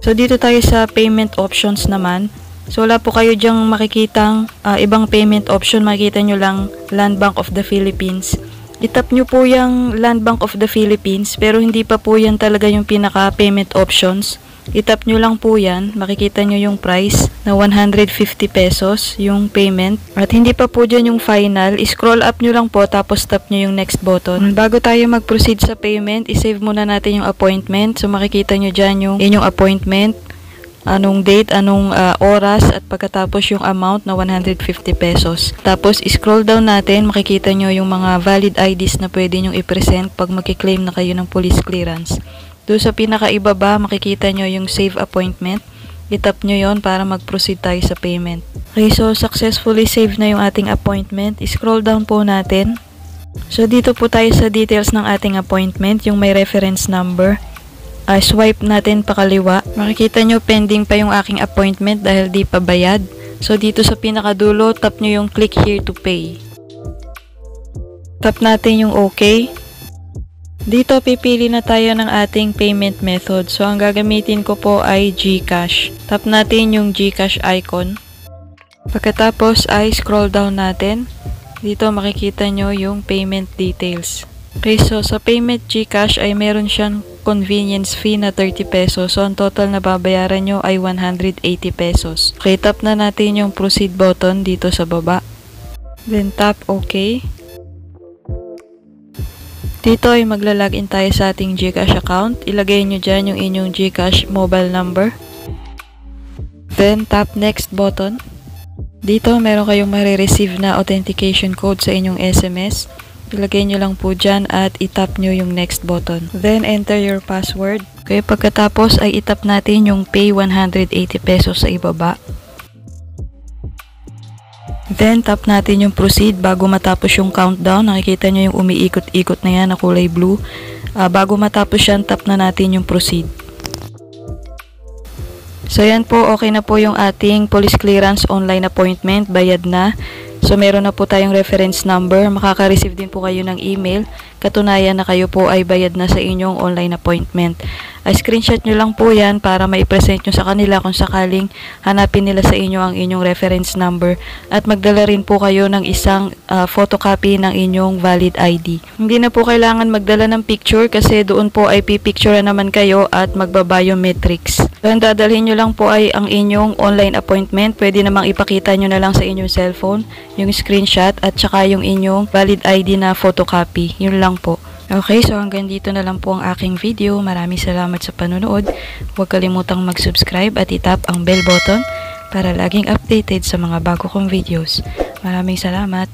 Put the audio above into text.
So dito tayo sa payment options naman. So wala po kayo dyang makikitang ibang payment option. Makikita nyo lang Land Bank of the Philippines. Itap nyo po yung Land Bank of the Philippines, pero hindi pa po yan talaga yung pinaka payment options. Itap nyo lang po yan, makikita nyo yung price na 150 pesos yung payment. At hindi pa po dyan yung final, scroll up nyo lang po tapos tap nyo yung next button. Bago tayo mag-proceed sa payment, isave muna natin yung appointment. So makikita nyo dyan yung inyong appointment, anong date, anong oras, at pagkatapos yung amount na 150 pesos. Tapos scroll down natin, makikita nyo yung mga valid IDs na pwede nyo i-present pag mag-claim na kayo ng police clearance. Doon sa pinakaibaba, makikita nyo yung save appointment. Itap nyo yon para mag-proceed tayo sa payment. Okay, so successfully save na yung ating appointment. Scroll down po natin. So dito po tayo sa details ng ating appointment, yung may reference number. Swipe natin pakaliwa. Makikita nyo pending pa yung aking appointment dahil di pa bayad. So dito sa pinakadulo, tap nyo yung click here to pay. Tap natin yung OK. Dito pipili na tayo ng ating payment method. So ang gagamitin ko po ay GCash. Tap natin yung GCash icon. Pagkatapos ay scroll down natin. Dito makikita nyo yung payment details. Okay, so sa payment GCash ay meron siyang convenience fee na 30 pesos. So ang total na babayaran nyo ay 180 pesos. Okay, tap na natin yung proceed button dito sa baba. Then tap OK. Dito ay maglalagin tayo sa ating GCash account. Ilagay nyo dyan yung inyong GCash mobile number. Then, tap next button. Dito, meron kayong marireceive na authentication code sa inyong SMS. Ilagay nyo lang po dyan at itap nyo yung next button. Then, enter your password. Okay, pagkatapos ay itap natin yung pay 180 pesos sa ibaba. Then, tap natin yung proceed bago matapos yung countdown. Nakikita nyo yung umiikot-ikot na yan na kulay blue. Bago matapos yan, tap na natin yung proceed. So, yan po. Okay na po yung ating police clearance online appointment. Bayad na. So, meron na po tayong reference number. Makaka-receive din po kayo ng email. Katunayan na kayo po ay bayad na sa inyong online appointment. Screenshot nyo lang po yan para mai-present nyo sa kanila kung sakaling hanapin nila sa inyo ang inyong reference number. At magdala rin po kayo ng isang photocopy ng inyong valid ID. Hindi na po kailangan magdala ng picture kasi doon po ay pipicture naman kayo at magbabiometrics. So, ang dadalhin nyo lang po ay ang inyong online appointment. Pwede namang ipakita nyo na lang sa inyong cellphone, yung screenshot at saka yung inyong valid ID na photocopy. Yun lang po. Okay, so hanggang dito na lang po ang aking video. Maraming salamat sa panonood. Huwag kalimutang mag-subscribe at itap ang bell button para laging updated sa mga bago kong videos. Maraming salamat.